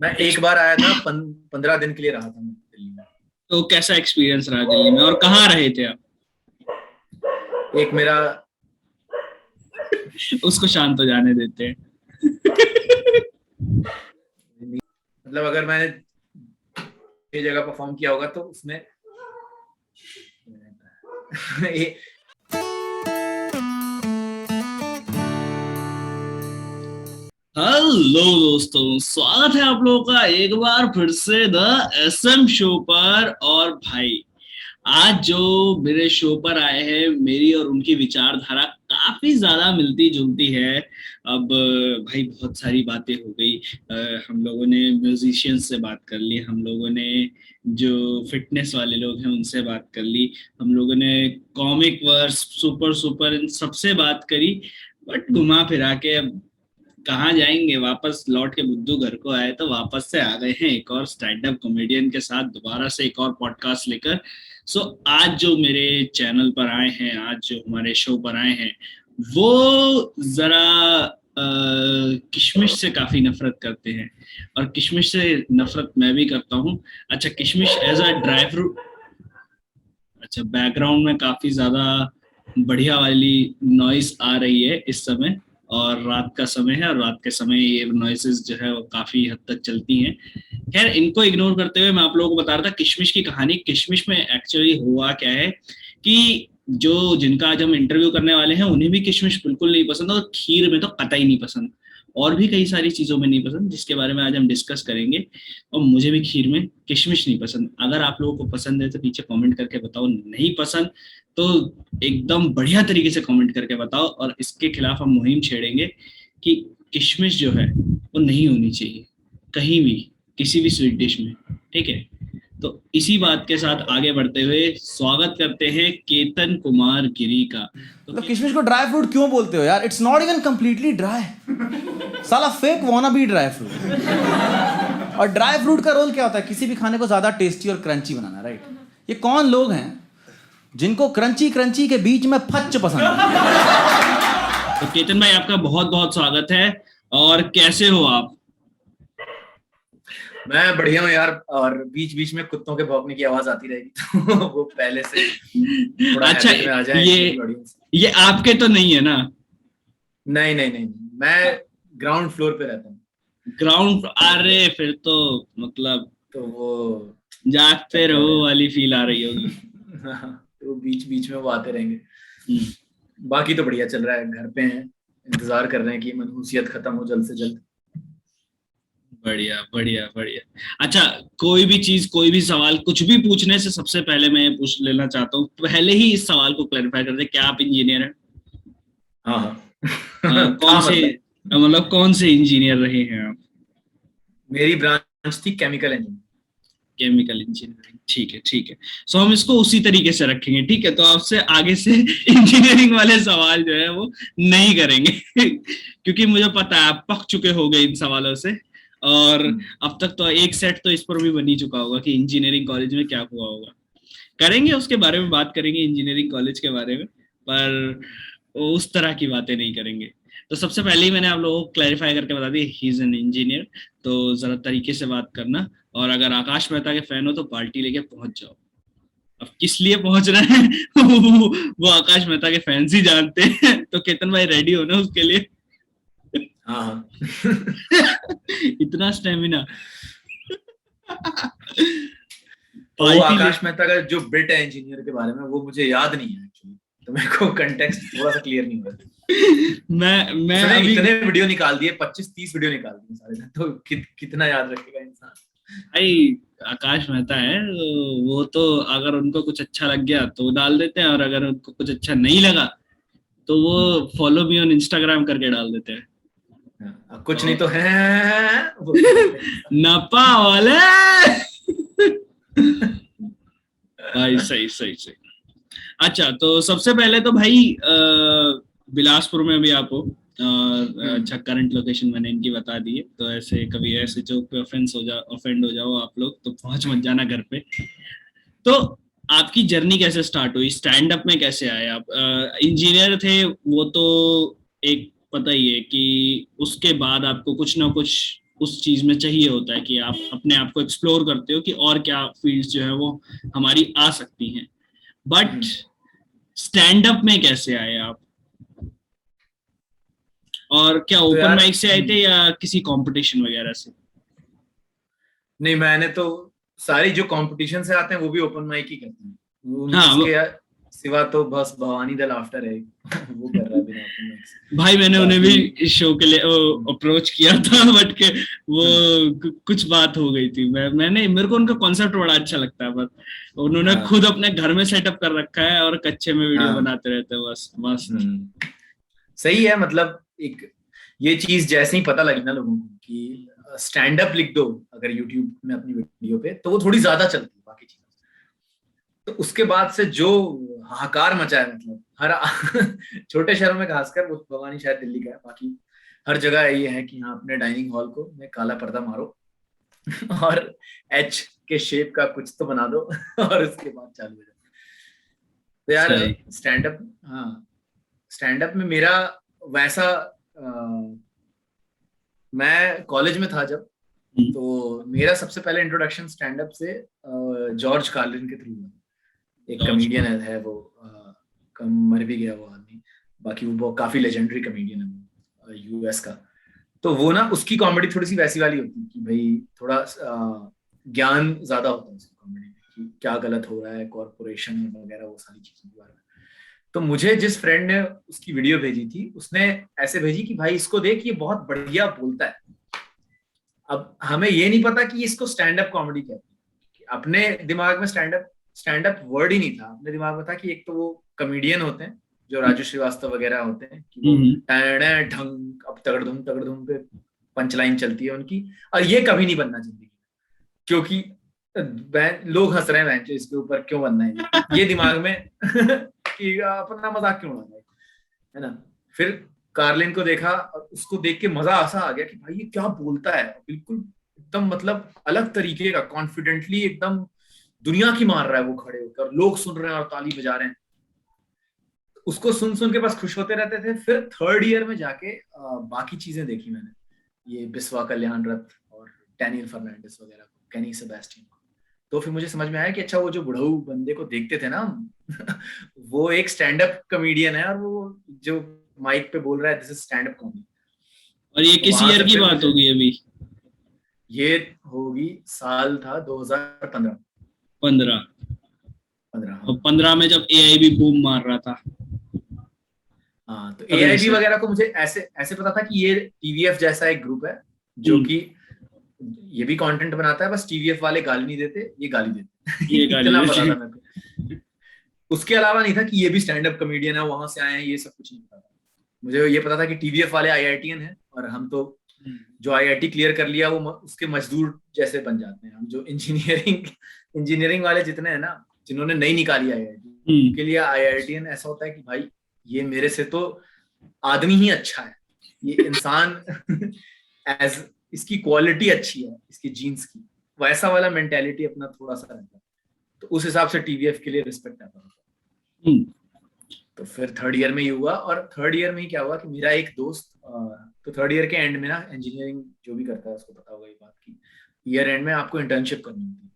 मैं एक बार आया था, 15 दिन के लिए रहा था मैं दिल्ली में। तो कैसा एक्सपीरियंस रहा दिल्ली में, और कहाँ रहे थे आप? एक मेरा उसको शांत हो जाने देते हैं। मतलब अगर मैंने ये जगह परफॉर्म किया होगा तो उसमें ये हेलो दोस्तों, स्वागत है आप लोगों का एक बार फिर से द एसएम शो पर। और भाई, आज जो मेरे शो पर आए हैं, मेरी और उनकी विचारधारा काफी ज्यादा मिलती जुलती है। अब भाई, बहुत सारी बातें हो गई। हम लोगों ने म्यूजिशियंस से बात कर ली, हम लोगों ने जो फिटनेस वाले लोग हैं उनसे बात कर ली, हम लोगों ने कॉमिक वर्स, सुपर सुपर इन सबसे बात करी। बट घुमा फिरा के अब कहाँ जाएंगे, वापस लौट के बुद्धू घर को आए तो वापस से आ गए हैं एक और स्टैंड अप कॉमेडियन के साथ, दोबारा से एक और पॉडकास्ट लेकर। सो आज जो मेरे चैनल पर आए हैं, आज जो हमारे शो पर आए हैं, वो जरा किशमिश से काफी नफरत करते हैं। और किशमिश से नफरत मैं भी करता हूँ। अच्छा, किशमिश एज अ ड्राई फ्रूट। अच्छा, बैकग्राउंड में काफी ज्यादा बढ़िया वाली नॉइस आ रही है इस समय, और रात का समय है, और रात के समय ये नॉइसेस जो है वो काफी हद तक चलती हैं। खैर, इनको इग्नोर करते हुए मैं आप लोगों को बता रहा था किशमिश की कहानी। किशमिश में एक्चुअली हुआ क्या है कि जो जिनका आज हम इंटरव्यू करने वाले हैं उन्हें भी किशमिश बिल्कुल नहीं पसंद, और खीर में तो कतई नहीं पसंद, और भी कई सारी चीजों में नहीं पसंद, जिसके बारे में आज हम डिस्कस करेंगे। और मुझे भी खीर में किशमिश नहीं पसंद। अगर आप लोगों को पसंद है तो नीचे कमेंट करके बताओ, नहीं पसंद तो एकदम बढ़िया तरीके से कमेंट करके बताओ, और इसके खिलाफ हम मुहिम छेड़ेंगे कि किशमिश जो है वो नहीं होनी चाहिए कहीं भी, किसी भी स्वीट डिश में। ठीक है, तो इसी बात के साथ आगे बढ़ते हुए स्वागत करते हैं केतन कुमार गिरी का। मतलब किशमिश को ड्राई फ्रूट क्यों बोलते हो यार? It's not even completely dry. साला fake wanna be dry fruit. और ड्राई फ्रूट का रोल क्या होता है? किसी भी खाने को ज्यादा टेस्टी और क्रंची बनाना, राइट? ये कौन लोग हैं जिनको क्रंची क्रंची के बीच में फच पसंद है? तो केतन भाई, आपका बहुत बहुत स्वागत है। और कैसे हो आप? मैं बढ़िया हूँ यार, और बीच बीच में कुत्तों के भौंकने की आवाज आती रहेगी तो वो पहले से थोड़ा अच्छा, हैबिट में आ जाए ये ऑडियंस। ये आपके तो नहीं है ना? नहीं नहीं नहीं, मैं ग्राउंड फ्लोर पे रहता हूँ। ग्राउंड? अरे फिर तो मतलब तो वो जागते चक्कर रहो है। वाली फील आ रही होगी। तो बीच बीच में वो आते रहेंगे। हम्म, बाकी तो बढ़िया चल रहा है, घर पे हैं, इंतजार कर रहे हैं कि मनहूसियत खत्म हो जल्द से जल्द। बढ़िया बढ़िया बढ़िया। अच्छा, कोई भी चीज, कोई भी सवाल, कुछ भी पूछने से सबसे पहले मैं ये पूछ लेना चाहता हूँ, पहले ही इस सवाल को क्लैरिफाई कर दे, क्या आप इंजीनियर हैं? हाँ हाँ। कौन था से, मतलब, मतलब कौन से इंजीनियर रहे हैं आप? मेरी ब्रांच थी केमिकल इंजीनियरिंग। केमिकल इंजीनियरिंग, ठीक है ठीक है। सो हम इसको उसी तरीके से रखेंगे, ठीक है? तो आपसे आगे से इंजीनियरिंग वाले सवाल जो है वो नहीं करेंगे क्योंकि मुझे पता है आप पक चुके हो गए इन सवालों से। और अब तक तो एक सेट तो इस पर भी बन ही चुका होगा कि इंजीनियरिंग कॉलेज में क्या हुआ होगा। करेंगे, उसके बारे में बात करेंगे, इंजीनियरिंग कॉलेज के बारे में, पर उस तरह की बातें नहीं करेंगे। तो सबसे पहले ही मैंने आप लोगों को क्लैरिफाई करके बता दी, ही इज एन इंजीनियर। तो जरा तरीके से बात करना, और अगर आकाश मेहता के फैन हो तो पार्टी लेके पहुंच जाओ। अब किस लिए पहुंच रहे हैं वो आकाश मेहता के फैंस ही जानते हैं। तो केतन भाई, रेडी हो ना उसके लिए? हाँ हाँ। इतना स्टेमिना तो वो पार्टी ले। आकाश मेहता का जो बिट है इंजीनियर के बारे में, वो मुझे याद नहीं है एक्चुअली, तो मेरे को कंटेक्स्ट थोड़ा सा क्लियर नहीं हुआ। मैं उसने अभी इतने वीडियो निकाल दिए, 25-30 वीडियो निकाल दिए सारे दिन, तो कितना याद रखेगा इंसान। भाई, आकाश मेहता है, वो तो अगर उनको कुछ अच्छा लग गया तो वो डाल देते हैं, और अगर उनको कुछ अच्छा नहीं लगा तो वो फॉलो मी ऑन इंस्टाग्राम करके डाल देते हैं। कुछ नहीं और तो है बोलते रहते हैं इंसान। नपा वाले भाई, सही सही सही। अच्छा, तो सबसे पहले तो भाई, बिलासपुर में भी आप हो। अच्छा, करंट लोकेशन मैंने इनकी बता दी है, तो ऐसे कभी ऐसे जोक पे ऑफेंड हो जाओ आप लोग तो पहुंच मत जाना घर पे। तो आपकी जर्नी कैसे स्टार्ट हुई, स्टैंड अप में कैसे आए आप? इंजीनियर थे वो तो एक पता ही है कि उसके बाद आपको कुछ ना कुछ उस चीज में चाहिए होता है कि आप अपने आप को एक्सप्लोर करते हो कि और क्या फील्ड्स जो है वो हमारी आ सकती हैं। बट स्टैंड अप में कैसे आए आप, और क्या तो ओपन यार माइक से आए थे या किसी कंपटीशन वगैरह से? नहीं, मैंने तो सारी जो कंपटीशन से आते हैं वो भी ओपन माइक ही करते हैं। हाँ उसके सिवा तो बस भवानी दल आफ्टर है वो कर रहा है बिना ओपन माइक से। भाई मैंने उन्हें बाकी भी शो के लिए अप्रोच किया था, बट के वो कुछ बात हो गई थी। मैंने मेरे को उनका कॉन्सेप्ट बड़ा अच्छा लगता है, बट उन्होंने हाँ खुद अपने घर में सेटअप कर रखा है और कच्चे में वीडियो हाँ। बनाते रहते हैं, बस मस्त। सही है, मतलब एक ये चीज जैसे ही पता लगी ना लोगों को कि स्टैंड अप लिख दो अगर यूट्यूब में अपनी वीडियो पे, तो वो थोड़ी ज्यादा चलती है बाकी चीजों से। तो उसके बाद से जो हाहाकार मचा है, मतलब हर छोटे शहरों में खासकर, वो भवानी शायद दिल्ली का है, बाकी हर जगह ये है कि हाँ अपने डाइनिंग हॉल को में काला पर्दा मारो और एच के शेप का कुछ तो बना दो और उसके बाद चालू हो जाओ। तो यार सही। स्टैंड अप, हाँ स्टैंड अप में मेरा वैसा मैं कॉलेज में था जब, तो मेरा सबसे पहले इंट्रोडक्शन स्टैंड अप से जॉर्ज कार्लिन के थ्रू हुआ। एक कमेडियन है वो, मर भी गया वो आदमी, बाकी वो काफी लेजेंडरी कमेडियन है वो, यूएस का। तो वो ना उसकी कॉमेडी थोड़ी सी वैसी वाली होती है कि भाई थोड़ा ज्ञान ज्यादा होता है उसकी कॉमेडी में कि क्या गलत हो रहा है कॉर्पोरेशन वगैरह, वो सारी चीजों के बारे में। तो मुझे जिस फ्रेंड ने उसकी वीडियो भेजी थी, उसने ऐसे भेजी कि भाई इसको देख, ये बहुत बढ़िया बोलता है। अब हमें ये नहीं पता कि इसको स्टैंड अप कॉमेडी कहते हैं। अपने दिमाग में स्टैंड अप वर्ड ही नहीं था। अपने दिमाग में था कि एक तो वो कॉमेडियन होते हैं जो राजू श्रीवास्तव वगैरह होते हैं कि वो ढंग अब तगड़ धूम पे पंच लाइन चलती है उनकी, और ये कभी नहीं बनना जिंदगी में, क्योंकि लोग हंस रहे हैं इसके ऊपर, क्यों बनना है ये दिमाग में कि अपना मजाक क्यों उड़ाना है ना। फिर कार्लिन को देखा और उसको देख के मजा ऐसा आ गया कि भाई ये क्या बोलता है, बिल्कुल एकदम मतलब अलग तरीके का, कॉन्फिडेंटली एकदम दुनिया की मार रहा है वो खड़े होकर, लोग सुन रहे हैं और ताली बजा रहे हैं। उसको सुन सुन के बस खुश होते रहते थे। फिर थर्ड ईयर में जाके बाकी चीजें देखी मैंने, ये बिस्वा कल्याण रथ और डैनियल फर्नांडिस वगैरह को, केनी सेबेस्टियन को। तो फिर मुझे समझ में आया कि अच्छा वो जो बुढ़ऊ बंदे को देखते थे ना हम वो एक स्टैंड अप कॉमेडियन है, और वो जो माइक पे बोल रहा है this is stand up comedy. और ये किस ईयर की बात होगी अभी? ये होगी, साल था 2015। 15। 15 और 15 में जब एआई भी बूम मार रहा था। हाँ, तो एआईबी वगैरह को मुझे ऐसे ऐसे पता था कि ये टीवीएफ जैसा एक ग्रुप है जो कि ये भी कंटेंट बनाता है, बस टीवीएफ वाले गाली नहीं देते, ये गाली देते ये गाली इतना पता था मेरे को। उसके अलावा नहीं था कि ये भी स्टैंड अप कॉमेडियन है, वहां से आए हैं, ये सब कुछ नहीं पता था मुझे। ये पता था कि टीवीएफ वाले आईआईटीएन हैं, और हम तो जो आईआईटी क्लियर कर लिया वो उसके मजदूर जैसे बन जाते हैं। हम जो इंजीनियरिंग वाले जितने हैं ना, जिन्होंने नहीं निकाली आईआईटी, उनके लिए आईआईटीएन ऐसा होता है कि भाई ये मेरे से तो आदमी ही अच्छा है, ये इंसान एज इसकी क्वालिटी अच्छी है, इसकी जीन्स की, वैसा वाला मेंटेलिटी अपना थोड़ा सा रहता है। तो उस हिसाब से टीवीएफ के लिए रिस्पेक्ट आता है। तो फिर थर्ड ईयर में ही हुआ, और थर्ड ईयर में ही क्या हुआ कि मेरा एक दोस्त, तो थर्ड ईयर के एंड में ना, इंजीनियरिंग जो भी करता है उसको पता होगा ये बात की ईयर एंड में आपको इंटर्नशिप करनी होती है।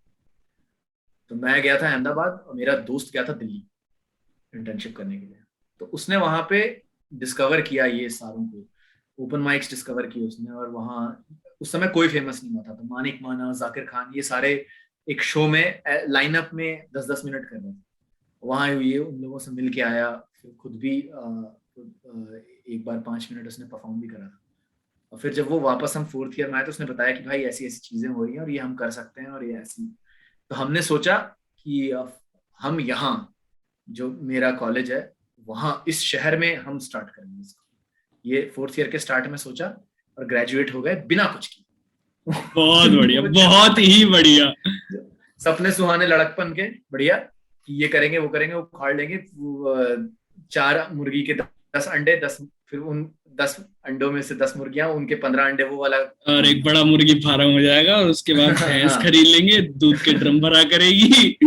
तो मैं गया था अहमदाबाद और मेरा दोस्त गया था दिल्ली इंटर्नशिप करने के लिए। तो उसने वहां पे डिस्कवर किया ये सारों को, ओपन माइक्स डिस्कवर किए उसने। और वहाँ उस समय कोई फेमस नहीं हुआ था, तो मानिक माना, जाकिर खान, ये सारे एक शो में लाइनअप में 10-10 मिनट कर रहे थे। वहाँ ये उन लोगों से मिल के आया, फिर खुद भी एक बार 5 मिनट उसने परफॉर्म भी करा था। और फिर जब वो वापस हम फोर्थ ईयर में आए तो उसने बताया कि भाई ऐसी ऐसी चीजें हो रही हैं और ये हम कर सकते हैं और ये ऐसी। तो हमने सोचा कि हम यहाँ, जो मेरा कॉलेज है वहाँ इस शहर में हम स्टार्ट करेंगे इसको। ये फोर्थ ईयर के स्टार्ट में सोचा और ग्रेजुएट हो गए बिना कुछ किए। बहुत बढ़िया, बहुत ही बढ़िया। सपने सुहाने लड़कपन के, बढ़िया कि ये करेंगे वो करेंगे, वो उखाड़ लेंगे 4 मुर्गी के 10 अंडे, 10 फिर उन 10 अंडों में से 10 मुर्गियां, उनके 15 अंडे वो वाला, और एक बड़ा मुर्गी फार्म हो जाएगा। और उसके बाद भैंस खरीद लेंगे, दूध के ड्रम भरा करेगी।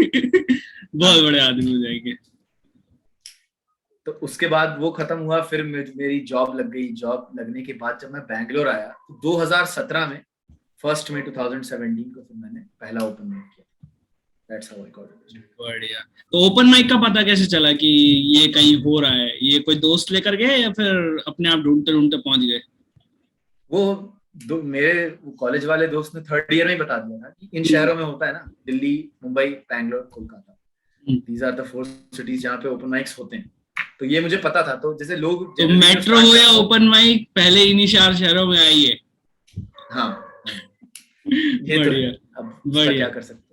बहुत बड़े आदमी हो जाएंगे। तो उसके बाद वो खत्म हुआ, फिर मेरी जॉब लग गई। जॉब लगने के बाद जब मैं बैंगलोर आया तो 2017 में 1 मई 2017 को फिर मैंने पहला ओपन माइक किया। That's how I got it. बढ़िया। तो ओपन माइक का पता कैसे चला कि ये कहीं हो रहा है? ये कोई दोस्त लेकर गए या फिर अपने आप ढूंढते ढूंढते पहुंच गए? वो मेरे कॉलेज वाले दोस्त ने 3rd ईयर में ही बता दिया था कि इन शहरों में होता है ना, Delhi, Mumbai, Bangalore, Kolkata, these are the 4 cities जहाँ पे ओपन माइक्स होते हैं। तो ये मुझे पता था। तो जैसे लोग तो मेट्रो हो या ओपन माइक पहले इन्हीं 4 शहरों में आई है। हाँ, ये बढ़िया, तो अब क्या कर सकते हैं।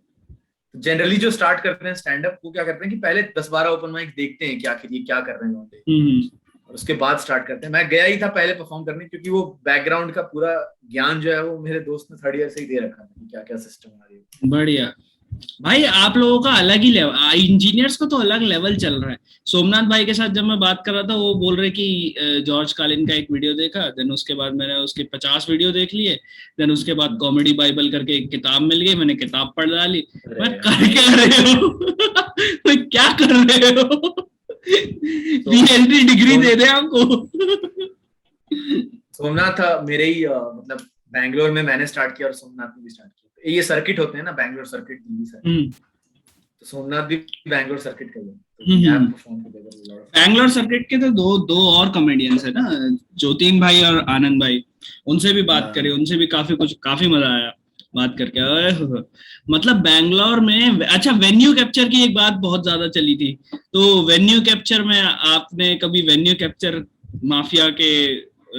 जनरली जो स्टार्ट करते हैं स्टैंड अप, वो क्या करते हैं कि पहले 10-12 ओपन माइक देखते हैं कि आखिर ये क्या कर रहे हैं, और उसके बाद स्टार्ट करते हैं। मैं गया ही था पहले परफॉर्म करने, क्योंकि वो बैकग्राउंड का पूरा ज्ञान जो है वो मेरे दोस्त ने 3rd ईयर से ही दे रखा था, क्या क्या सिस्टम आ रही है। बढ़िया भाई, आप लोगों का अलग ही लेवल, इंजीनियर्स का तो अलग लेवल चल रहा है। सोमनाथ भाई के साथ जब मैं बात कर रहा था, वो बोल रहे कि जॉर्ज कार्लिन का एक वीडियो देखा, देन उसके बाद मैंने उसके 50 वीडियो देख लिए, देन उसके बाद कॉमेडी बाइबल करके एक किताब मिल गई, मैंने किताब पढ़ डाली। मैं कर क्या रहे हो? मैं क्या कर रहे हो? पीएचडी डिग्री दे दे आपको। सोमनाथ मेरे ही मतलब बैंगलोर में मैंने स्टार्ट किया और सोमनाथ में भी स्टार्ट किया। ये सर्किट होते हैं ना, बैंगलोर सर्किट, दिल्ली सर्किट, तो सोमनाथ भी बैंगलोर सर्किट का है। बैंगलोर सर्किट के तो दो और कॉमेडियंस है ना, ज्योतिन भाई और आनंद भाई, उनसे भी बात करी, उनसे भी काफी मजा आया बात करके। मतलब बैंगलोर में अच्छा वेन्यू कैप्चर की एक बात बहुत ज्यादा चली थी। तो वेन्यू कैप्चर में आपने कभी वेन्यू कैप्चर माफिया के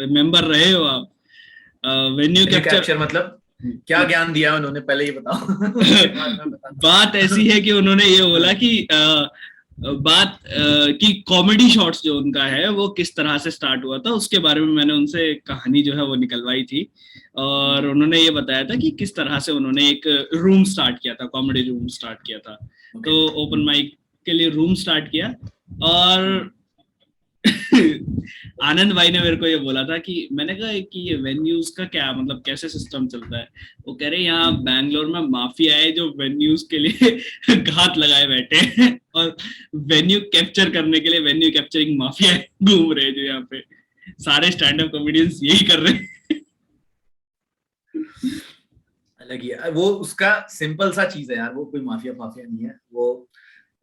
मेंबर रहे हो आप? वेन्यू कैप्चर मतलब क्या ज्ञान दिया उन्होंने, पहले ही बताओ। बात ऐसी है कि उन्होंने ये बोला कि कि कॉमेडी शॉट्स जो उनका है वो किस तरह से स्टार्ट हुआ था, उसके बारे में मैंने उनसे कहानी जो है वो निकलवाई थी। और उन्होंने ये बताया था कि किस तरह से उन्होंने एक रूम स्टार्ट किया था, कॉमेडी रूम स्टार्ट किया था। तो ओपन माइक के लिए रूम स्टार्ट किया, और आनंद भाई ने मेरे को ये बोला था कि मैंने कहा कि ये वेन्यूज का क्या मतलब कैसे सिस्टम चलता है? वो कह रहे यहाँ बैंगलोर में माफिया है जो वेन्यूज के लिए घात लगाए बैठे हैं, और वेन्यू कैप्चर करने के लिए वेन्यू कैप्चरिंग माफिया घूम रहे हैं, जो यहाँ पे सारे स्टैंड अप कॉमेडियंस यही कर रहे हैं। अलग ही है वो, उसका सिंपल सा चीज है यार, वो कोई माफिया नहीं है। वो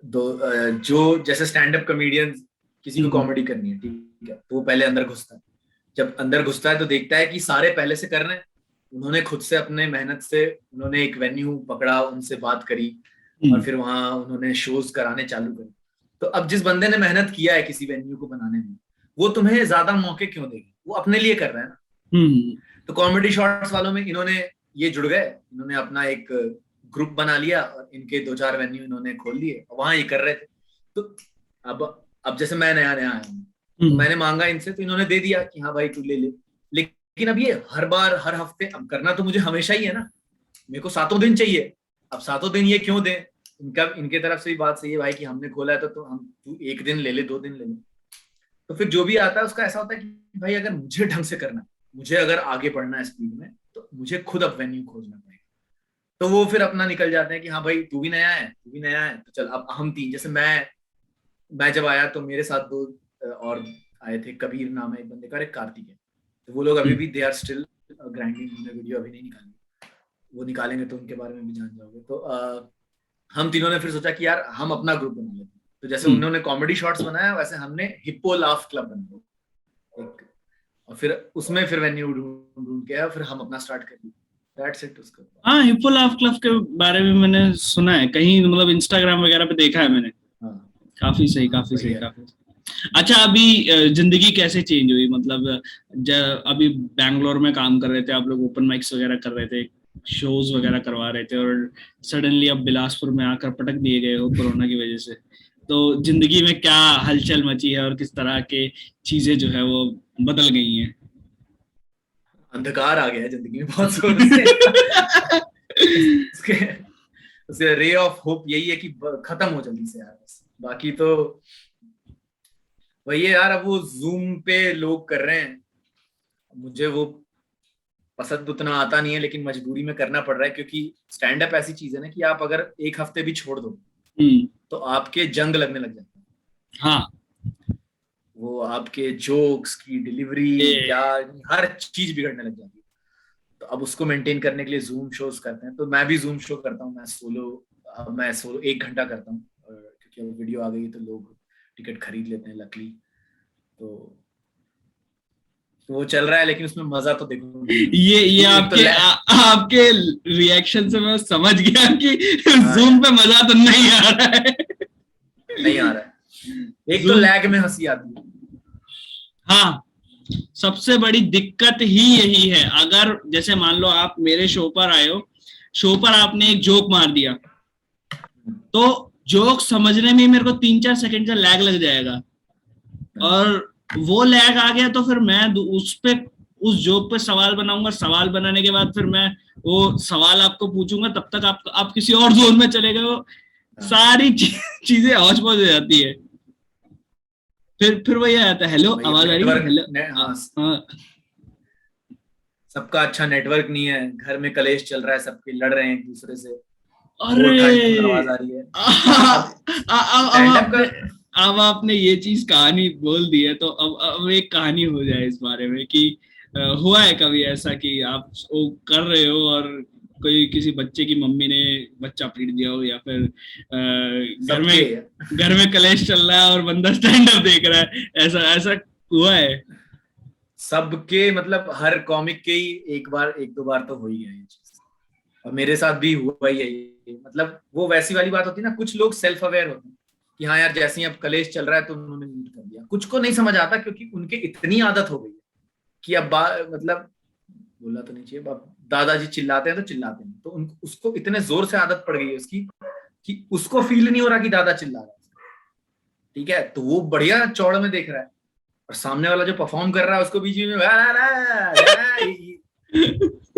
जो जैसे स्टैंड अप कॉमेडियंस किसी को कॉमेडी करनी है, ठीक है, तो वो पहले अंदर घुसता है। जब अंदर घुसता है तो देखता है कि सारे पहले से कर रहे हैं, उन्होंने खुद से अपने मेहनत से उन्होंने एक वेन्यू पकड़ा, उनसे बात करी, और फिर वहां उन्होंने शोज कराने चालू करे। तो अब जिस बंदे ने मेहनत किया है किसी वेन्यू को बनाने में, वो तुम्हें ज्यादा मौके क्यों देगी? वो अपने लिए कर रहा है ना। तो कॉमेडी शॉट्स वालों में इन्होंने ये जुड़ गए, इन्होंने अपना एक ग्रुप बना लिया और इनके 2-4 वेन्यू इन्होंने खोल लिए, वहां ये कर रहे थे। तो अब जैसे मैं नया आया हूँ, तो मैंने मांगा इनसे, तो इन्होंने दे दिया कि हाँ भाई तू ले ले। लेकिन अब ये हर बार हर हफ्ते अब करना तो मुझे हमेशा ही है ना, मेरे को 7 दिन चाहिए। अब 7 दिन ये क्यों दें? इनके तरफ से भी बात सही है भाई कि हमने खोला है तो हम तू 1 दिन ले ले, 2 दिन ले ले। तो फिर जो भी आता है उसका ऐसा होता है कि भाई अगर मुझे ढंग से करना, मुझे अगर आगे बढ़ना है स्पीड में, तो मुझे खुद अब वेन्यू खोजना पड़ेगा। तो वो फिर अपना निकल जाते हैं कि हाँ भाई तू भी नया है, तो चल अब हम 3, जैसे मैं जब आया तो मेरे साथ 2 और आए थे, कबीर नाम है एक बंदे का, एक कार्तिक है। तो वो लोग अभी भी they are still grinding, video अभी नहीं निकाली, वो निकालेंगे तो उनके बारे में भी जान जाओगे। तो हम तीनों ने फिर सोचा कि यार हम अपना ग्रुप बना लेते हैं। तो जैसे उन्होंने कॉमेडी शॉट्स बनाया, वैसे हमने हिप्पो लाफ क्लब बनाया एक, और फिर उसमें फिर वेन्यू ढूंढ के फिर हम अपना स्टार्ट कर दिया। That's it. उसका हाँ, हिप्पो लाफ क्लब के बारे में मैंने सुना है कहीं, मतलब इंस्टाग्राम वगैरह पे देखा है मैंने। काफी सही। अच्छा, अभी जिंदगी कैसे चेंज हुई? मतलब अभी बैंगलोर में काम कर रहे थे आप लोग, ओपन माइक्स वगैरह कर रहे थे, शोज वगैरह करवा रहे थे, और सडनली अब बिलासपुर में आकर पटक दिए गए हो कोरोना की वजह से। तो जिंदगी में क्या हलचल मची है और किस तरह के चीजें जो है वो बदल गई हैं? अंधकार आ गया है जिंदगी में बहुत जोर से। उसके रे ऑफ होप यही है कि खत्म हो जल्दी से यार, बस। बाकी तो वही है यार, अब वो जूम पे लोग कर रहे हैं, मुझे वो पसंद उतना आता नहीं है, लेकिन मजबूरी में करना पड़ रहा है, क्योंकि स्टैंड अप ऐसी चीज है ना कि आप अगर 1 हफ्ते भी छोड़ दो तो आपके जंग लगने लग जाता है। हाँ, वो आपके जोक्स की डिलीवरी, क्या हर चीज बिगड़ने लग जाती है। तो अब उसको मेंटेन करने के लिए जूम शोज करते हैं, तो मैं भी जूम शो करता हूँ। मैं सोलो 1 घंटा करता हूँ, क्योंकि अब वीडियो आ गई तो लोग टिकट खरीद लेते हैं लकली। तो वो चल रहा है, लेकिन उसमें मजा तो देखो ये आपके रिएक्शन से मैं समझ गया कि जूम पे मजा तो नहीं आ रहा है। नहीं आ रहा है। एक तो लैग में हंसी आती है। हाँ, सबसे बड़ी दिक्कत ही यही है। अगर जैसे मान लो आप मेरे शो पर आए हो, शो पर आपने एक जोक मार दिया, तो जोक समझने में मेरे को 3-4 सेकंड का लैग लग जाएगा, और वो लैग आ गया तो फिर मैं उस जोक पे सवाल बनाऊंगा। सवाल बनाने के बाद फिर मैं वो सवाल आपको पूछूंगा, तब तक आप किसी और जोन में चले गए हो। सारी चीजें हौच पौच हो जाती है। फिर वही आता है, हेलो आवाज आ रही है, हेलो। हाँ, सबका अच्छा नेटवर्क नहीं है, घर में कलेश चल रहा है, सबके लड़ रहे हैं एक दूसरे से, अरे आवाज आ रही है। अब आपने ये चीज कहानी बोल दी है, तो अब एक कहानी हो जाए इस बारे में कि हुआ है कभी ऐसा कि आप वो कर रहे हो और कोई किसी बच्चे की मम्मी ने बच्चा पीट दिया हो, या फिर घर में कलेश चल रहा है और बंदा स्टैंड अप देख रहा है, ऐसा हुआ है? सबके मतलब हर कॉमिक के ही एक दो बार तो हुई है ये चीज, और मेरे साथ भी हुआ ही है ये। मतलब वो वैसी वाली बात होती है ना, कुछ लोग सेल्फ अवेयर होते हैं कि हाँ यार जैसे ही अब कलेश चल रहा है तो उन्होंने म्यूट कर दिया। कुछ को नहीं समझ आता, क्योंकि उनके इतनी आदत हो गई है कि अब मतलब बोलना तो नहीं चाहिए, अब दादाजी चिल्लाते हैं तो चिल्लाते हैं, तो उसको इतने जोर से आदत पड़ गई है उसकी कि उसको फील नहीं हो रहा कि दादा चिल्ला रहा है। ठीक है, तो वो बढ़िया चौड़ में देख रहा है, और सामने वाला जो परफॉर्म कर रहा है उसको बीच में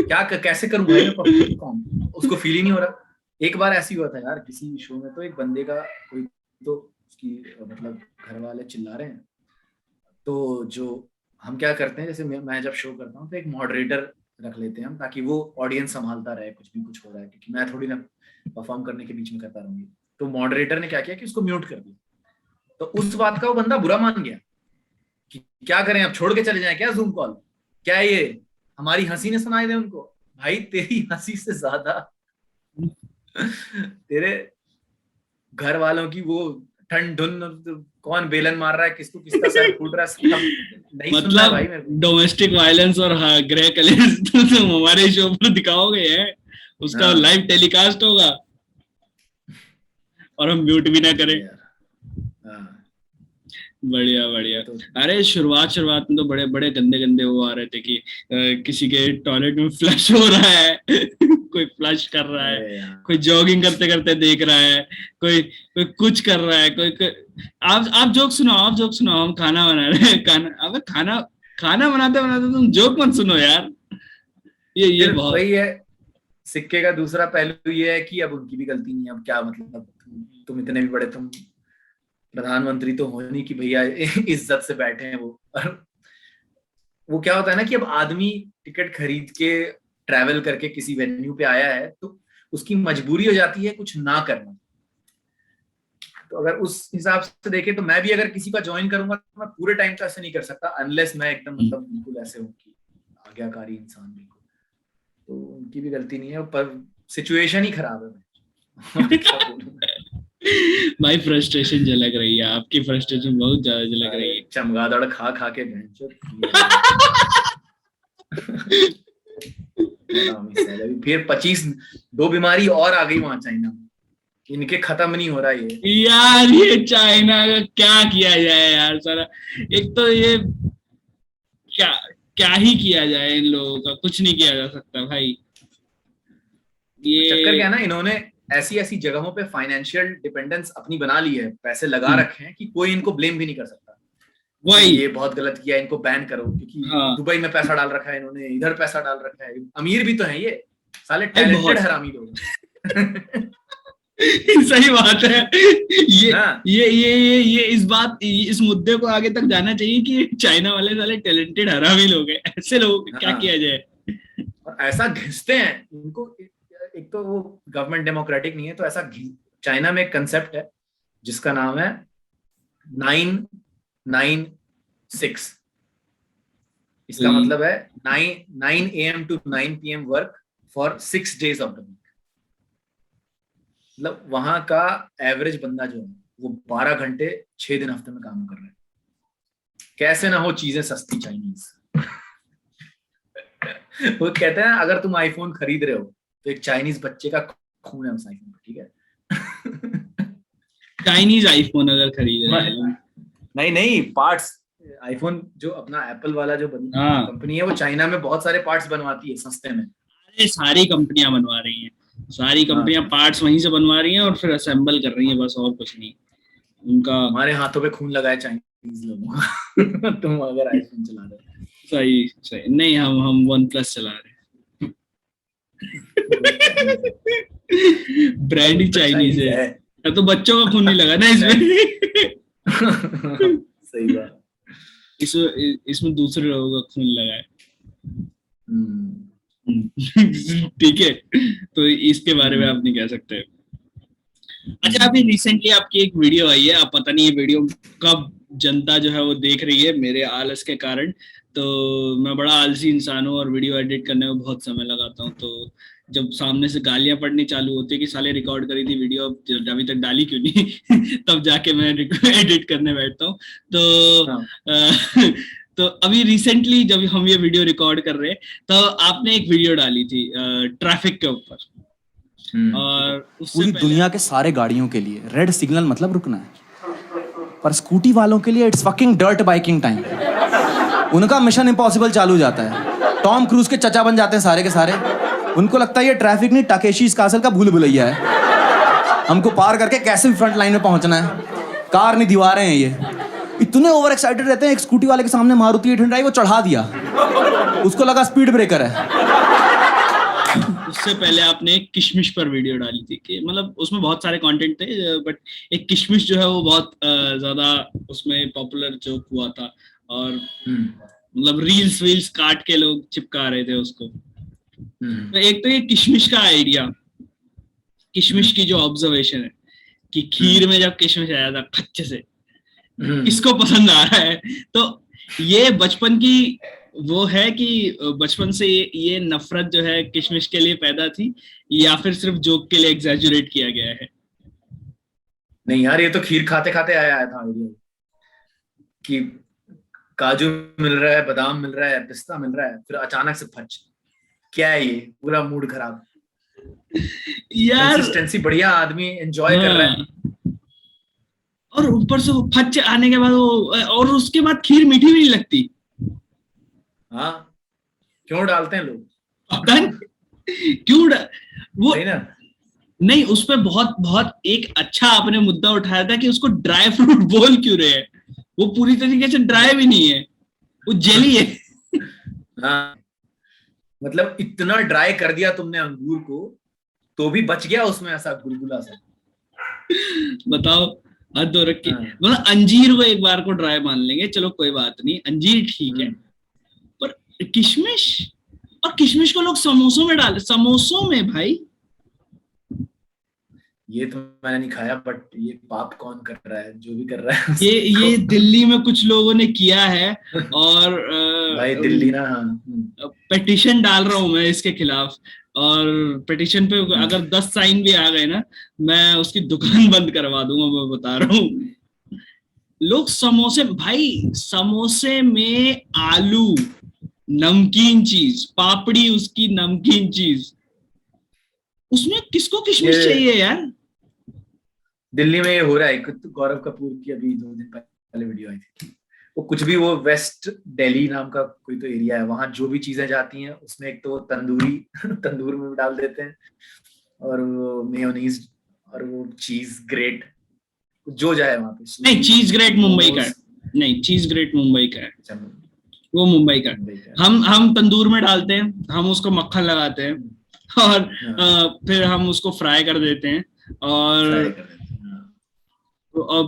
क्या कैसे करूं भाई मैं परफॉर्म, उसको फील ही नहीं हो रहा। एक बार ऐसी हुआ था यार किसी शो में, तो एक बंदे का कोई तो उसकी मतलब घर वाले चिल्ला रहे हैं, तो जो हम क्या करते हैं, जैसे मैं जब शो करता हूँ तो एक मॉडरेटर रख लेते हैं हम, ताकि वो ऑडियंस संभालता रहे कुछ हो रहा है, क्योंकि मैं थोड़ी ना परफॉर्म करने के बीच में करता रहूंगी। तो मॉडरेटर ने क्या किया कि उसको म्यूट कर दिया। तो उस बात का वो बंदा बुरा मान गया कि क्या करें, अब छोड़ के चले जाएं क्या जूम कॉल, क्या ये हमारी हंसी ने सुनाई दे उनको। भाई तेरी हंसी से ज्यादा तेरे घर वालों की वो ठंड धुन, कौन बेलन मार रहा है, किसका सर फूट रहा है, नहीं मतलब सुनना है भाई मेरे को। डोमेस्टिक वायलेंस और ग्रे कलर्स तुम हमारे शो पर दिखाओगे है, उसका लाइव टेलीकास्ट होगा और हम म्यूट भी ना करें। बढ़िया बढ़िया। अरे शुरुआत में तो बड़े बड़े गंदे वो आ रहे थे कि किसी के टॉयलेट में फ्लश हो रहा है कोई फ्लश कर रहा है, कोई जॉगिंग करते करते देख रहा है, कोई कुछ कर रहा है, कोई आप जोक सुनाओ, हम खाना बना रहे हैं। खाना बनाते बनाते तुम जोक मत सुनो यार। ये बहुत वही है, सिक्के का दूसरा पहलू ये है कि अब उनकी भी गलती नहीं है। अब क्या मतलब, तुम इतने भी बड़े, तुम प्रधानमंत्री तो हो नहीं कि भैया इज्जत से बैठे हैं वो क्या होता है ना कि अब आदमी टिकट खरीद के ट्रैवल करके किसी वेन्यू पे आया है, तो उसकी मजबूरी हो जाती है कुछ ना करना। तो अगर उस हिसाब से देखें तो मैं भी अगर किसी का ज्वाइन करूंगा तो मैं पूरे टाइम का ऐसे नहीं कर सकता, अनलेस मैं एकदम मतलब बिल्कुल ऐसे हूँ कि आज्ञाकारी इंसान बिल्कुल। तो उनकी भी गलती नहीं है, पर सिचुएशन ही खराब है। भाई फ्रस्ट्रेशन झलक रही है, आपकी फ्रस्ट्रेशन बहुत ज्यादा झलक रही है। चमगादड़ खा के फिर 25 दो बीमारी और आ गई वहां चाइना, इनके खत्म नहीं हो रहा ये यार। ये चाइना का क्या किया जाए यार सारा, एक तो ये क्या ही किया जाए, इन लोगों का कुछ नहीं किया जा सकता भाई। ये चक्कर क्या है ना, इन्होंने ऐसी जगहों पे फाइनेंशियल डिपेंडेंस अपनी बना ली है, पैसे लगा रखे हैं कि कोई इनको ब्लेम भी नहीं कर सकता। वही ये बहुत गलत किया, इनको बैन करो, क्योंकि दुबई में पैसा डाल रखा है इन्होंने, इधर पैसा डाल रखा है, अमीर भी तो है ये साले, टैलेंटेड हरामी लोग। सही बात है। ये इस मुद्दे को आगे तक जाना चाहिए कि चाइना वाले साले टैलेंटेड हरामी लोग हैं, ऐसे लोग क्या किया जाए। और ऐसा घिसते हैं इनको, एक तो वो गवर्नमेंट डेमोक्रेटिक नहीं है, तो ऐसा चाइना में एक कंसेप्ट है जिसका नाम है 996। इसका मतलब है 9 AM to 9 PM work for 6 days of the week. मतलब वहां का एवरेज बंदा जो है वो 12 घंटे 6 दिन हफ्ते में काम कर रहा है। कैसे ना हो चीजें सस्ती चाइनीज। वो कहते हैं अगर तुम आईफोन खरीद रहे हो तो एक चाइनीज बच्चे का खून है उस आईफोन पर, ठीक है। चाइनीज आईफोन अगर खरीद रहे हैं, नहीं पार्ट्स, आईफोन जो अपना एप्पल वाला जो हाँ। कंपनी है वो चाइना में बहुत सारे पार्ट्स बनवाती है सस्ते में। अरे सारी कंपनियां बनवा रही हैं, सारी कंपनियां पार्ट्स वहीं से बनवा रही हैं और फिर असेंबल कर रही हैं, बस और कुछ नहीं उनका। हमारे हाथों पे खून लगाए चाइनीज लोगों का। तुम अगर आईफोन चला रहे हो। सही नहीं, हम वन प्लस चला रहे हैं। ब्रांड ही चाइनीज है तो बच्चों का खून नहीं लगा ना इसमें। सही बात। इसमें दूसरे लोगों का खून लगा है। ठीक है, तो इसके बारे में आप नहीं कह सकते। अच्छा, अभी रिसेंटली आपकी एक वीडियो आई है, आप पता नहीं ये वीडियो कब जनता जो है वो देख रही है, मेरे आलस के कारण। तो मैं बड़ा आलसी इंसान हूँ और वीडियो एडिट करने में बहुत समय लगाता हूँ। तो जब सामने से गालियां पड़नी चालू होती है कि साले रिकॉर्ड करी थी वीडियो, अभी तक डाली क्यों नहीं, तब जाके मैं एडिट करने बैठता हूँ। तो तो अभी रिसेंटली जब हम ये वीडियो रिकॉर्ड कर रहे हैं तो आपने एक वीडियो डाली थी ट्रैफिक के ऊपर, और पूरी दुनिया के सारे गाड़ियों के लिए रेड सिग्नल मतलब रुकना है, पर स्कूटी वालों के लिए it's fucking dirt biking time. उनका मिशन इम्पॉसिबल चालू जाता है, टॉम क्रूज के चचा बन जाते हैं सारे के सारे। उनको लगता है ये ट्रैफिक नहीं टाकेशी कासल का भूल भुलैया है, हमको पार करके कैसे भी फ्रंट लाइन में पहुंचना है, कार नहीं दीवारें हैं ये। इतने ओवर एक्साइटेड रहते हैं। एक स्कूटी वाले के सामने मारुति 800 आई, वो चढ़ा दिया, उसको लगा स्पीड ब्रेकर है। उससे पहले आपने एक किशमिश पर वीडियो डाली थी कि मतलब उसमें बहुत सारे कंटेंट थे, बट एक किशमिश जो है वो बहुत ज्यादा उसमें पॉपुलर जोक हुआ था, और मतलब रील्स काट के लोग चिपका रहे थे उसको। तो एक तो ये किशमिश का आइडिया, किशमिश की जो ऑब्जर्वेशन है कि खीर में जब किशमिश आया था खच्चे से, किसको पसंद आ रहा है। तो ये बचपन की वो है कि बचपन से ये नफरत जो है किशमिश के लिए पैदा थी, या फिर सिर्फ जोक के लिए एग्जैजुरेट किया गया है? नहीं यार, ये तो खीर खाते खाते आया था आइडिया कि काजू मिल रहा है, बादाम मिल रहा है, पिस्ता मिल रहा है, फिर अचानक से फच, क्या है ये, पूरा मूड खराब यार। कंसिस्टेंसी बढ़िया, आदमी एंजॉय कर रहा है, और ऊपर से वो फच आने के बाद वो, और उसके बाद खीर मीठी भी नहीं लगती। हाँ, क्यों डालते हैं लोग, पता नहीं क्यों वो नहीं, उस पे बहुत एक अच्छा आपने मुद्दा उठाया था कि उसको ड्राई फ्रूट बोल क्यों रहे हैं। वो पूरी तरीके से ड्राई भी नहीं है, वो जेली है। हाँ, मतलब इतना ड्राई कर दिया तुमने अंगूर को तो भी बच गया उसमें ऐसा गुलगुला सा। बताओ, हद हो रखी। मतलब अंजीर को एक बार को ड्राई मान लेंगे, चलो कोई बात नहीं, अंजीर ठीक है, पर किशमिश, और किशमिश को लोग समोसों में डाले, समोसों में भाई। ये तो मैंने नहीं खाया, बट ये पाप कौन कर रहा है, जो भी कर रहा है ये दिल्ली में कुछ लोगों ने किया है, और भाई दिल्ली ना, पिटीशन डाल रहा हूं मैं इसके खिलाफ, और पिटीशन पे अगर 10 साइन भी आ गए ना, मैं उसकी दुकान बंद करवा दूंगा, मैं बता रहा हूँ। लोग समोसे, भाई समोसे में आलू, नमकीन चीज, पापड़ी उसकी नमकीन चीज, उसमें किसको किशमिश चाहिए यार। दिल्ली में ये हो रहा है। गौरव कपूर की अभी 2 दिन पहले वीडियो आई थी, वो कुछ भी, वो वेस्ट दिल्ली नाम का कोई तो एरिया है, वहां जो भी चीजें जाती हैं उसमें एक तो तंदूर में डाल देते हैं, और वो मेयोनीज और वो चीज ग्रेट, जो जाए वहां पे। नहीं, चीज ग्रेट मुंबई का है, नहीं चीज ग्रेट मुंबई का है, वो मुंबई का। हम तंदूर में डालते हैं, हम उसको मक्खन लगाते हैं, और फिर हम उसको फ्राई कर देते हैं, और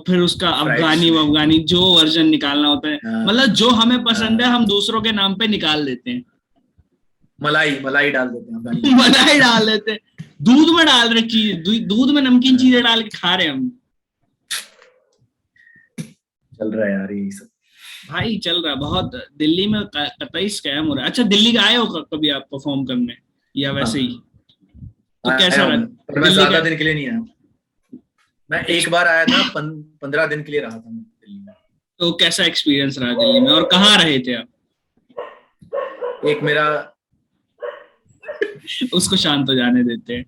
फिर उसका अफगानी जो वर्जन निकालना होता है, मतलब जो हमें पसंद है हम दूसरों के नाम पे निकाल देते हैं। मलाई डाल देते हैं, मलाई डाल देते हैं, दूध में डाल रहे चीज, दूध में नमकीन चीजें डाल के खा रहे हैं हम। चल रहा है यार ये सब। भाई चल रहा है बहुत दिल्ली में, कतई स्कैम हो रहा है। अच्छा दिल्ली आए हो कभी आप परफॉर्म करने या वैसे ही? हाँ, तो आया कैसा हूँ रहा मैं, पर मैं दिल्ली ज्यादा का दिन के लिए नहीं आया हूँ। मैं एक बार आया था, 15 दिन के लिए रहा था मैं दिल्ली में। तो कैसा एक्सपीरियंस रहा दिल्ली में और कहाँ रहे थे आप? एक मेरा उसको शांत हो जाने देते हैं।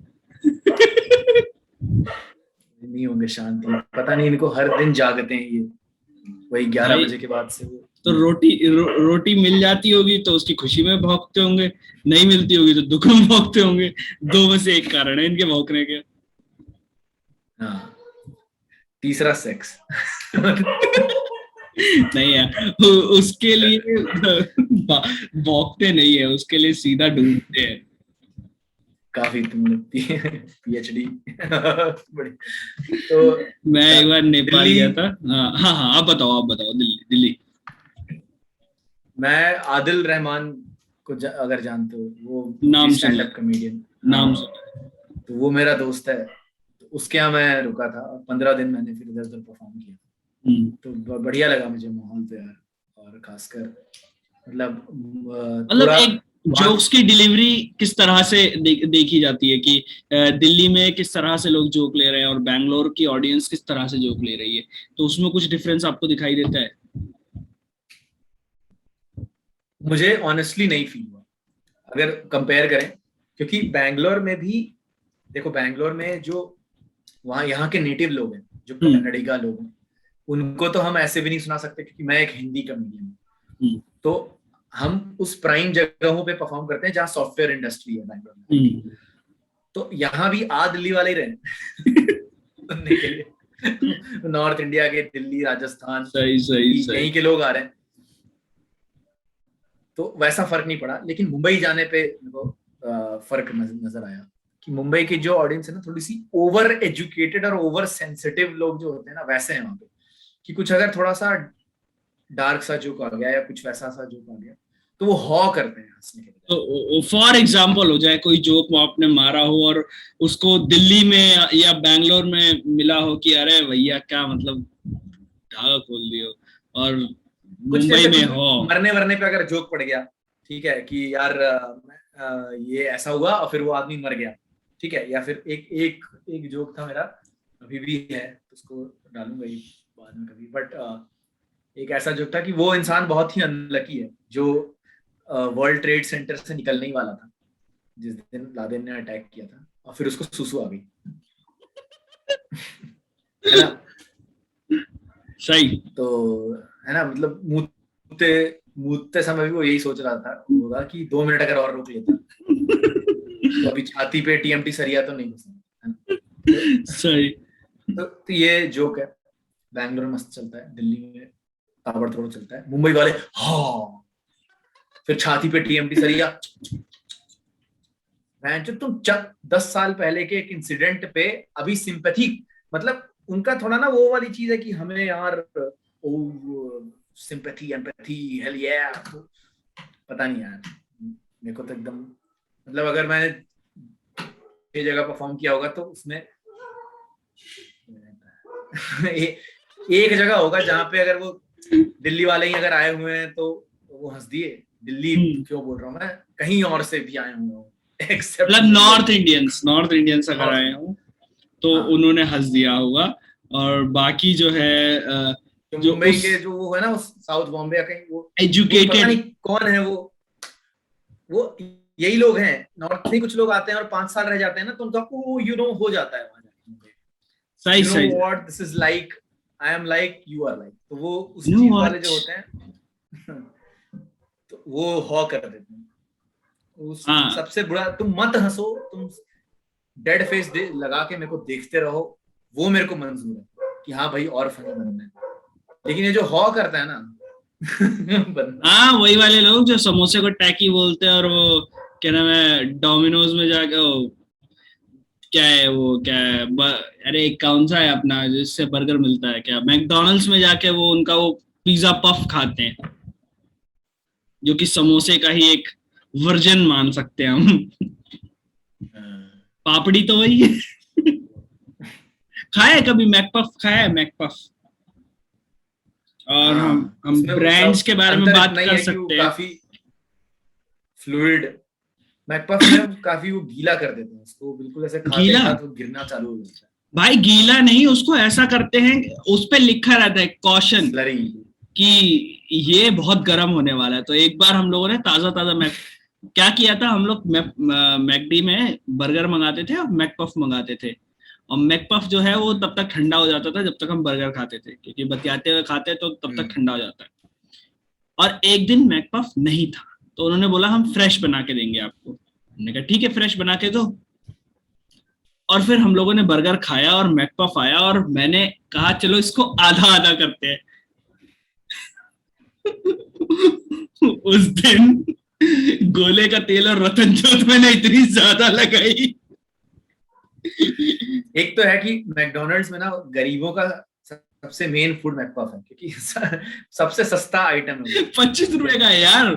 नहीं होंगे शांति, पता नहीं इनको हर दिन जागते हैं ये, वही 11 भाई बजे के बाद से वो। तो रोटी मिल जाती होगी तो उसकी खुशी में भौंकते होंगे, नहीं मिलती होगी तो दुख में भौंकते होंगे। दो में से एक कारण है इनके भौंकने के। हाँ, तीसरा सेक्स। नहीं है उसके लिए भौंकते नहीं है, उसके लिए सीधा ढूंढते हैं। काफी तुम लगती है पीएचडी। बड़ी तो मैं एक बार नेपाल दिल्ली, गया था। हाँ हाँ हाँ, आप बताओ दिल्ली दिल्ली। मैं आदिल रहमान को अगर जानते हो, वो नाम स्टैंड सुना अप कॉमेडियन। नाम हाँ, सुना। तो वो मेरा दोस्त है, तो उसके यहाँ मैं रुका था और 15 दिन मैंने फिर इधर उधर परफॉर्म किया। हम्म। तो बढ़िया लगा मुझे माहौल तो यार, और खासकर मतलब मतलब थोड़ा एक वहाँ। जोक्स की डिलीवरी किस तरह से देखी जाती है कि दिल्ली में किस तरह से लोग जोक ले रहे हैं और बैंगलोर की ऑडियंस किस तरह से जोक ले रही है, तो उसमें कुछ डिफरेंस आपको दिखाई देता है? मुझे ऑनेस्टली नहीं फील हुआ अगर कंपेयर करें, क्योंकि बैंगलोर में भी देखो, बैंगलोर में जो वहाँ यहाँ के नेटिव लोग हैं, जो हम्म कन्नडिगा लोग हैं, उनको तो हम ऐसे भी नहीं सुना सकते, क्योंकि मैं एक हिंदी कॉमेडियन हूँ। हम्म तो हम उस प्राइम जगहों पे परफॉर्म करते हैं जहाँ सॉफ्टवेयर इंडस्ट्री है बैंगलोर में। हम्म। तो यहाँ भी दिल्ली वाले ही रहे सुनने के लिए। नॉर्थ इंडिया के, दिल्ली, राजस्थान, सही सही यूपी, सही। यहीं के लोग आ रहे हैं। तो वैसा फर्क नहीं पड़ा, लेकिन मुंबई जाने पे मेरे को फर्क नजर आया कि मुंबई की जो ऑडियंस है ना, थोड़ी सी ओवर एजुकेटेड और ओवर सेंसिटिव लोग जो होते हैं ना, वैसे हैं वहां पे। कि कुछ अगर थोड़ा सा डार्क सा जोक आ गया या कुछ वैसा सा जोक आ गया, तो वो हॉ करते हैं हंसने के बजाय। तो फॉर एग्जाम्पल हो जाए कोई जोक वो आपने मारा हो और उसको दिल्ली में या बैंगलोर में मिला हो कि अरे भैया क्या मतलब धागा खोल दियो, और कुछ मुंबई जैसे में कुछ हो। मरने वरने पे अगर जोक पड़ गया, ठीक है कि यार ये ऐसा हुआ और फिर वो आदमी मर गया, ठीक है। या फिर एक एक एक जोक था मेरा, अभी भी है, उसको डालूंगा ही बाद में कभी, बट एक ऐसा जोक था कि वो इंसान बहुत ही अनलकी है जो वर्ल्ड ट्रेड सेंटर से निकलने ही वाला था जिस दिन लादेन ने अटैक किया था, और फिर उसको सुसु आ गई। है ना? सही। तो है ना, मतलब मूतते मूतते समय भी वो यही सोच रहा था होगा कि 2 मिनट अगर और रोक लेता तो अभी छाती पे टीएमटी सरिया तो नहीं घुसा, है ना? सही। तो ये जोक है। बैंगलोर मस्त चलता है, दिल्ली में ताबड़तोड़ चलता है, मुंबई वाले हाँ, फिर छाती पे टीएमटी सरिया। जो तुम 10 साल पहले के एक इंसिडेंट पे अभी सिंपैथी, मतलब उनका थोड़ा ना वो वाली चीज है कि हमें यार सिंपैथी एम्पैथी हेल ये, पता नहीं यार, मेरे को तो एकदम, मतलब अगर मैंने ये जगह परफॉर्म किया होगा तो उसमें एक जगह होगा जहां पे अगर वो दिल्ली वाले ही अगर आए हुए हैं तो वो हंस दिए। दिल्ली क्यों बोल रहा हूँ मैं, कहीं और से भी आए हुए हो एक्सेप्ट मतलब मुंबई। नॉर्थ इंडियंस अगर आए हो तो हाँ, उन्होंने हंस दिया होगा, और बाकी जो है जो जो मुंबई उस के जो वो है ना, वो साउथ बॉम्बे या कहीं वो पता एजुकेटेड। नहीं कौन है वो यही लोग हैं। नॉर्थ से कुछ लोग आते हैं और 5 साल रह जाते हैं ना, तो उनका हो जाता है वहां जाके, सही यू नो सही। What this is like, I am like you are like, तो वो उस नो चीज वाले व्हाट। जो होते हैं तो वो हॉ कर देते हैं। उस हाँ सबसे बुरा, तुम मत हंसो, तुम डेड फेस लगा के मेरे को देखते रहो, वो मेरे को मंजूर है कि हाँ भाई और फनी बनना है। लेकिन ये जो हॉ करता है ना बंदा, हाँ, वही वाले लोग जो समोसे को टैकी बोलते हैं और वो क्या नाम है डोमिनोज में जाके वो क्या है वो क्या है अरे कौन सा है अपना जिससे बर्गर मिलता है, क्या मैकडोनल्ड्स में जाके वो उनका वो पिज्जा पफ खाते हैं, जो कि समोसे का ही एक वर्जन मान सकते हैं हम। पापड़ी तो वही है। खाया है कभी मैकपफ, खाया है मैकपफ? और हम उसमें ब्रांड्स के बारे में अंतर बात इतना ही कर है कि वो सकते हैं। काफी फ्लूइड, मैकपफ में काफी वो गीला कर देते हैं उसको, बिल्कुल ऐसे खाते गीला? ही साथ वो गिरना चालू हो जाता है। भाई गीला नहीं, उसको ऐसा करते हैं, उस पे लिखा रहता है कॉशन स्लरी। कि ये बहुत गर्म होने वाला है। तो एक बार हम लोगों ने ताजा ताजा क्या किया था, हम लोग मैकडी में बर्गर मंगाते थे और मैकपफ मंगाते थे, और मैकपफ जो है वो तब तक ठंडा हो जाता था जब तक हम बर्गर खाते थे, क्योंकि बतियाते हुए खाते तो तब तक ठंडा हो जाता है। और एक दिन मैकपफ नहीं था, तो उन्होंने बोला हम फ्रेश बना के देंगे आपको। हमने कहा ठीक है, फ्रेश बना के दो। और फिर हम लोगों ने बर्गर खाया और मैकपफ आया, और मैंने कहा चलो इसको आधा आधा करते हैं। उस दिन गोले का तेल और रतन जोत मैंने इतनी ज्यादा लगाई। एक तो है कि मैकडोनल्ड्स में ना गरीबों का सबसे मेन फूड मैकपफ है, क्योंकि सबसे सस्ता आइटम है। 25 रुपए का है यार,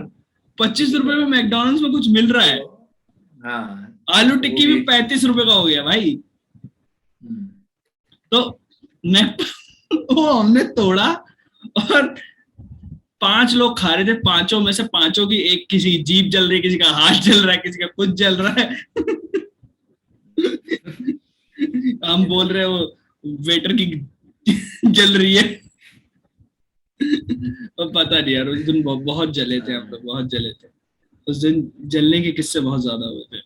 25 रुपए में मैकडोनल्ड्स में कुछ मिल रहा है। हाँ, आलू टिक्की भी 35 रुपए का हो गया भाई। तो वो हमने तोड़ा, और 5 लोग खा रहे थे, 5 में से 5 की एक, किसी की जीभ जल रही है, किसी का हाथ जल रहा है, किसी का कुछ जल रहा है। हम बोल रहे हो वेटर की जल रही है। और पता नहीं यार, उस दिन बहुत जले थे हम लोग, बहुत जले थे उस दिन। जलने के किस्से बहुत ज्यादा हुए थे।